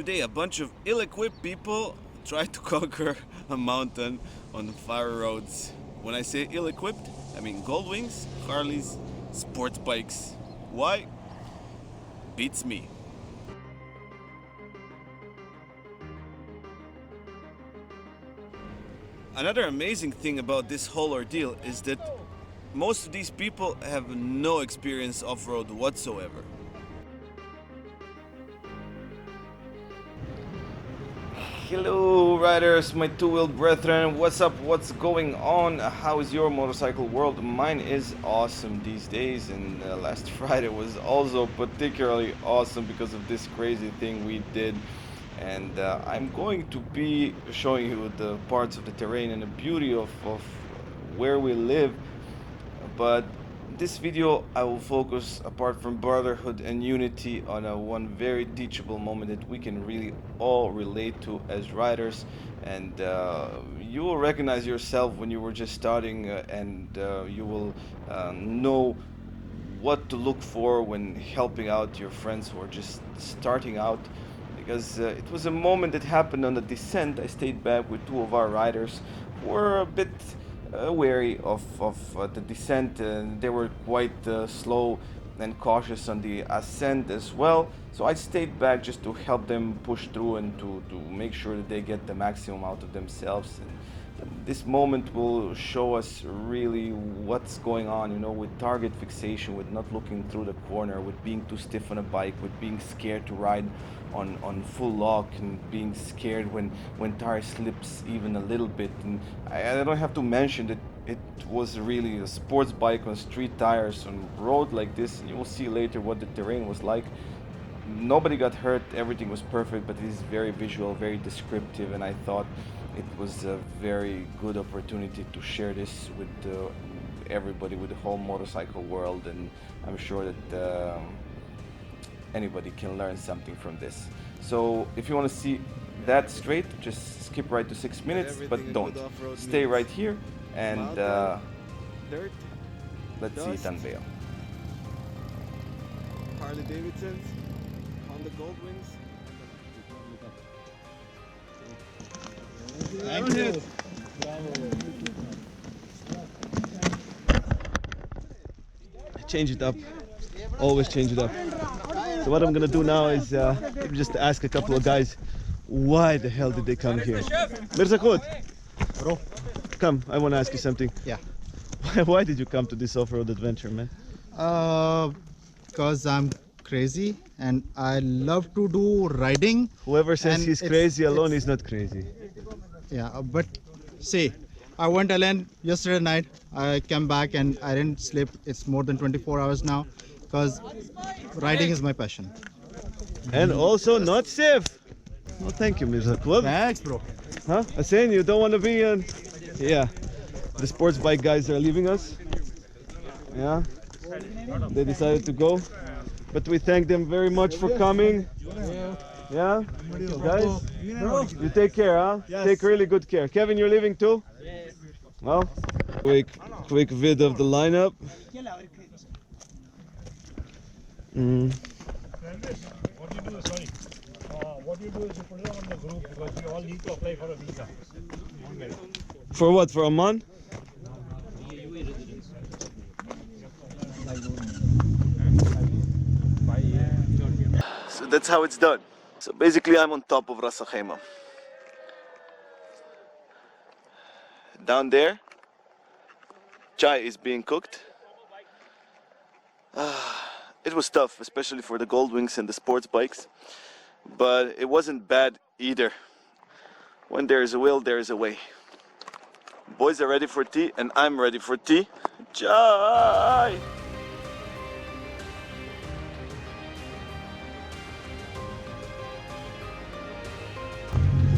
Today a bunch of ill-equipped people try to conquer a mountain on fire roads. When I say ill-equipped, I mean Goldwings, Harleys, sports bikes. Why? Beats me. Another amazing thing about this whole ordeal is that most of these people have no experience off-road whatsoever. Hello riders, my two-wheeled brethren, what's up, what's going on, how is your motorcycle world? Mine is awesome these days, and last Friday was also particularly awesome because of this crazy thing we did. And I'm going to be showing you the parts of the terrain and the beauty of where we live, but this video I will focus, apart from brotherhood and unity, on one very teachable moment that we can really all relate to as riders. And you will recognize yourself when you were just starting, and you will know what to look for when helping out your friends who are just starting out. Because it was a moment that happened on the descent. I stayed back with two of our riders who were a bit wary of the descent, and they were quite slow and cautious on the ascent as well. So I stayed back just to help them push through and to make sure that they get the maximum out of themselves. And this moment will show us really what's going on, you know, with target fixation, with not looking through the corner, with being too stiff on a bike, with being scared to ride on full lock, and being scared when tire slips even a little bit. And I don't have to mention that it was really a sports bike on street tires on road like this. You will see later what the terrain was like. Nobody got hurt, everything was perfect, but it is very visual, very descriptive, and I thought it was a very good opportunity to share this with everybody, with the whole motorcycle world, and I'm sure that anybody can learn something from this. So if you want to see that straight, just skip right to 6 minutes, but don't. Stay right here, and dirt, let's see it unveil. Harley Davidsons on the Goldwings. Thank you. Change it up. Always change it up. So what I'm gonna do now is just ask a couple of guys, why the hell did they come here? Mirza Khod, Bro. come, I want to ask you something. Yeah. Why did you come to this off-road adventure, man? Because I'm crazy and I love to do riding. Whoever says And he's it's- crazy alone it's- is not crazy. Yeah, but see, I went alone yesterday night. I came back and I didn't sleep. It's more than 24 hours now because riding is my passion. And also not safe. Well, thank you, Mirza Khod. Thanks, bro. Huh? I'm saying you don't want to be in. Yeah. The sports bike guys are leaving us. Yeah. They decided to go. But we thank them very much for coming. Yeah. Guys, you take care, huh? Yes. Take really good care. Kevin, you're leaving too? Yes. Well, quick vid of the lineup. What you do is, sorry, what you do is you put it on the group because we all need to apply for a visa. For what? For a month? So that's how it's done. So basically I'm on top of Ras Al Khaimah. Down there, chai is being cooked. It was tough, especially for the Goldwings and the sports bikes, but it wasn't bad either. When there is a will, there is a way. Boys are ready for tea, and I'm ready for tea. Chai!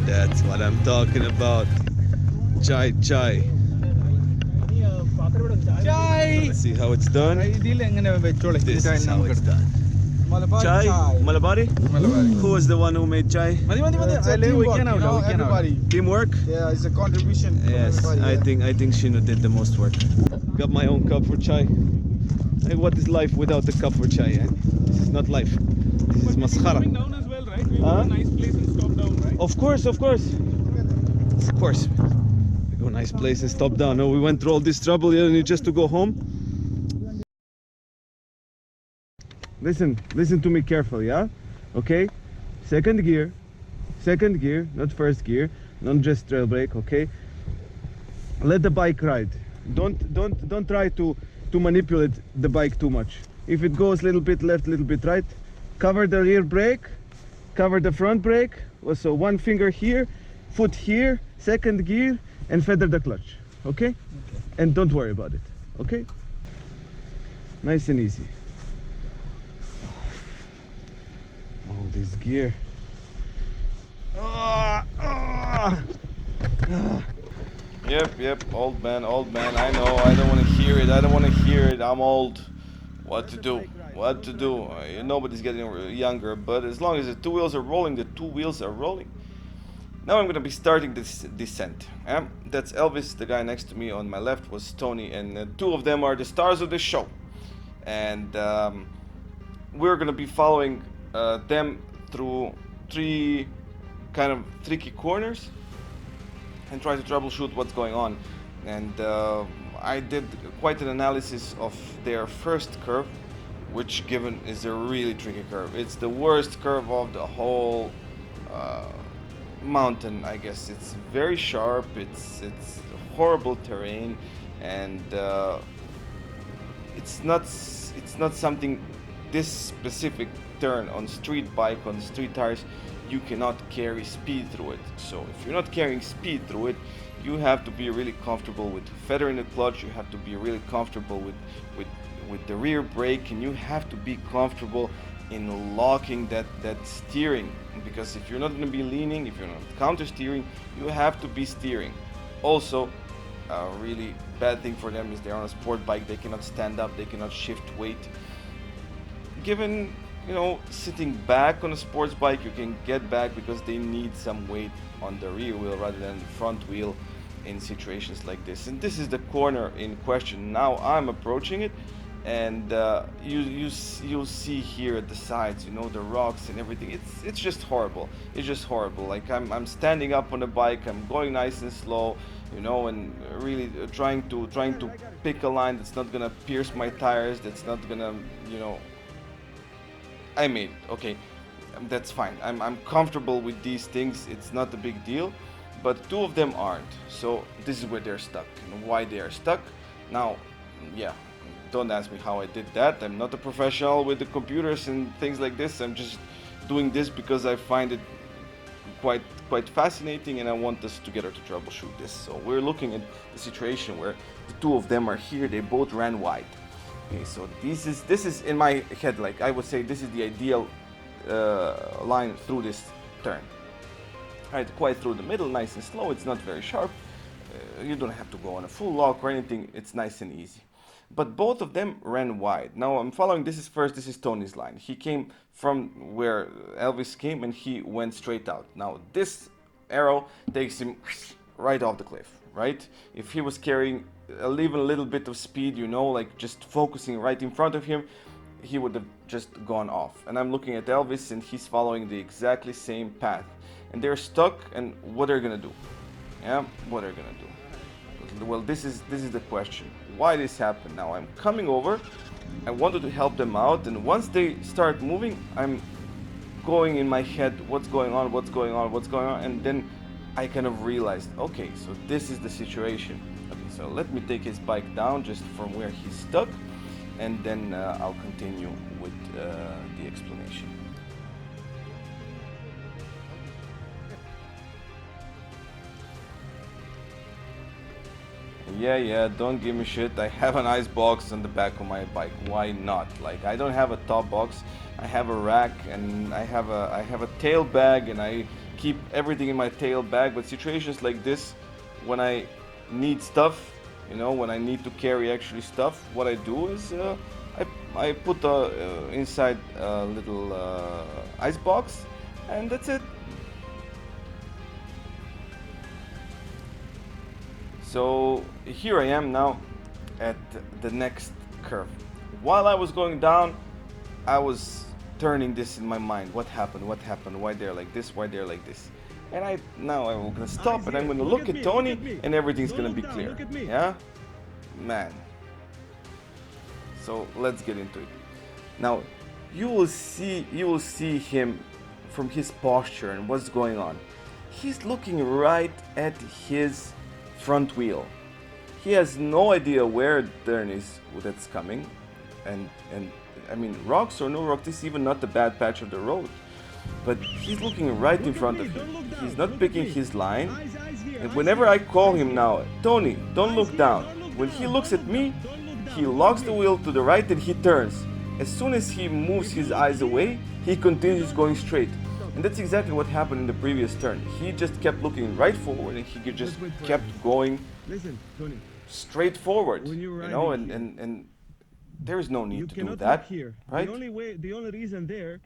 That's what I'm talking about. Chai, chai. Let's see how it's done. This is how it's done. Chai, Malabari? Who was the one who made chai? Everybody. Teamwork? Yeah, it's a contribution. from Yes, everybody, yeah. I think Shino did the most work. Got my own cup for chai. Hey, what is life without a cup for chai? Eh? This is not life. This is maskhara. Down as well, right? Huh? Nice place and stop down, right? Of course, of course. Of course. We go nice place and stop down. No, we went through all this trouble here just to go home. Listen to me carefully, yeah? Okay? Second gear, not first gear, not just trail brake, okay? Let the bike ride. Don't try to manipulate the bike too much. If it goes a little bit left, a little bit right, cover the rear brake, cover the front brake. So one finger here, foot here, second gear, and feather the clutch. Okay? And don't worry about it. Okay? Nice and easy. Oh, this gear. Yep, old man, I know, I don't want to hear it, I'm old. What to do? Nobody's getting younger, but as long as the two wheels are rolling, Now I'm gonna be starting this descent. That's Elvis, the guy next to me on my left was Tony, and two of them are the stars of the show. And we're gonna be following them through three kind of tricky corners and try to troubleshoot what's going on. And I did quite an analysis of their first curve, which given is a really tricky curve. It's the worst curve of the whole mountain, I guess. It's very sharp, it's horrible terrain, and it's not something, this specific turn on street bike, on street tires, you cannot carry speed through it. So if you're not carrying speed through it, you have to be really comfortable with feathering the clutch, you have to be really comfortable with the rear brake, and you have to be comfortable in locking that steering, because if you're not going to be leaning, if you're not counter steering, you have to be steering. Also, a really bad thing for them is they're on a sport bike, they cannot stand up, they cannot shift weight. Given, sitting back on a sports bike, you can get back because they need some weight on the rear wheel rather than the front wheel in situations like this. And this is the corner in question. Now I'm approaching it, and you'll see here at the sides, the rocks and everything. It's just horrible. It's just horrible. Like I'm standing up on the bike, I'm going nice and slow, and really trying to pick a line that's not gonna pierce my tires, that's not gonna, I made it, okay, that's fine. I'm comfortable with these things, it's not a big deal, but two of them aren't. So this is where they're stuck, and why they are stuck. Now, yeah, don't ask me how I did that. I'm not a professional with the computers and things like this. I'm just doing this because I find it quite fascinating, and I want us together to troubleshoot this. So we're looking at the situation where the two of them are here, they both ran wide. Okay, so this is in my head, like I would say this is the ideal line through this turn. Right, quite through the middle, nice and slow, it's not very sharp. You don't have to go on a full lock or anything, it's nice and easy. But both of them ran wide. Now I'm following, this is Tony's line. He came from where Elvis came and he went straight out. Now this arrow takes him right off the cliff, right? If he was carrying even a little bit of speed, like just focusing right in front of him, he would have just gone off. And I'm looking at Elvis and he's following the exactly same path. And they're stuck, and what are they gonna do? Yeah, what are they gonna do? Well, this is the question. Why this happened? Now I'm coming over, I wanted to help them out, and once they start moving, I'm going in my head, what's going on, and then I kind of realized, okay, so this is the situation. Okay, so let me take his bike down just from where he's stuck, and then I'll continue with the explanation. Yeah, don't give me shit. I have an ice box on the back of my bike. Why not? Like, I don't have a top box. I have a rack, and I have a tail bag, and I keep everything in my tail bag. But situations like this, when I need stuff, when I need to carry actually stuff, what I do is I put inside a little ice box, and that's it. So here I am now at the next curve. While I was going down, I was turning this in my mind. What happened? What happened? Why they're like this? Why they're like this? And I'm gonna stop and I'm gonna look at Tony and everything's gonna be clear. Yeah? Man. So let's get into it. Now, you will see him from his posture and what's going on. He's looking right at his front wheel. He has no idea where the turn is that's coming, and I mean, rocks or no rock, this is even not the bad patch of the road, but he's looking right in front of him. He's not picking his line, and whenever I call him now, Tony, don't look down. When he looks at me, he locks the wheel to the right and he turns. As soon as he moves his eyes away, he continues going straight. And that's exactly what happened in the previous turn. He just kept looking right forward and he just kept going straight forward. You know, and there is no need to do that. Right? The only reason there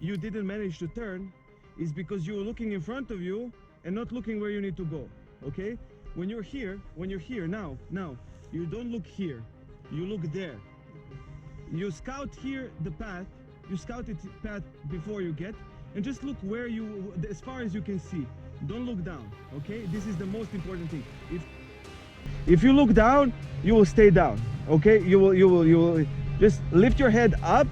you didn't manage to turn is because you were looking in front of you and not looking where you need to go. Okay? When you're here now, you don't look here. You look there. You scout here the path. You scout the path before you get, and just look where you, as far as you can see. Don't look down. Okay, this is the most important thing. If you look down, you will stay down. Okay, you will just lift your head up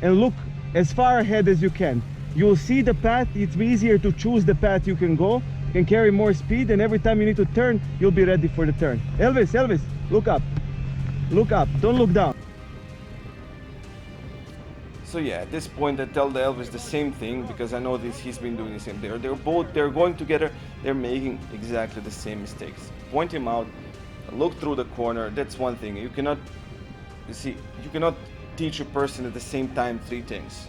and look as far ahead as you can. You will see the path. It's easier to choose the path you can go. Can carry more speed, and every time you need to turn, you'll be ready for the turn. Elvis, look up. Look up. Don't look down. So yeah, at this point I tell the Elvis the same thing because I know he's been doing the same thing. They're going together, they're making exactly the same mistakes. Point him out, look through the corner, that's one thing. You cannot teach a person at the same time 3 things.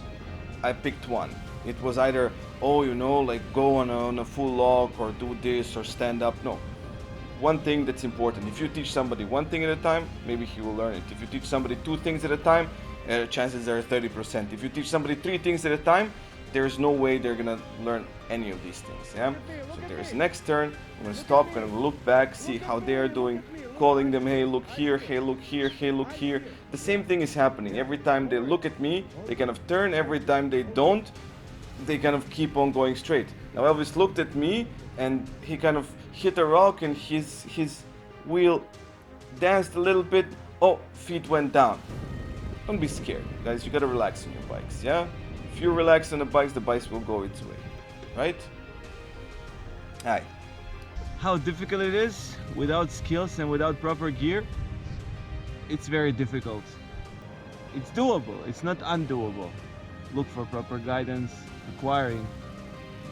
I picked one. It was either, like go on a full lock or do this or stand up. No. One thing that's important. If you teach somebody one thing at a time, maybe he will learn it. If you teach somebody 2 things at a time, chances are 30%. If you teach somebody 3 things at a time, there's no way they're gonna learn any of these things. Yeah. So there's next turn. I'm gonna stop. Gonna look back, see how they're doing, calling them. Hey, look here. Hey, look here. Hey, look here. The same thing is happening every time they look at me. They kind of turn. Every time they don't, they kind of keep on going straight. Now Elvis looked at me and he kind of hit a rock and his wheel danced a little bit. Oh, feet went down. Don't be scared, guys. You gotta relax on your bikes, yeah? If you relax on the bikes will go its way, right? Hi. How difficult it is without skills and without proper gear? It's very difficult. It's doable, it's not undoable. Look for proper guidance, acquiring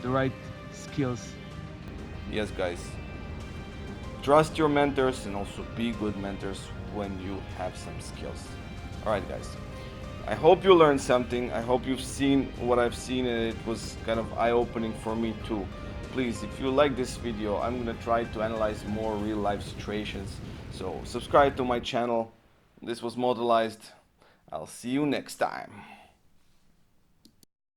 the right skills. Yes, guys. Trust your mentors and also be good mentors when you have some skills. Alright, guys. I hope you learned something. I hope you've seen what I've seen and it was kind of eye-opening for me too. Please, if you like this video, I'm gonna try to analyze more real-life situations. So subscribe to my channel. This was Motolyzed. I'll see you next time.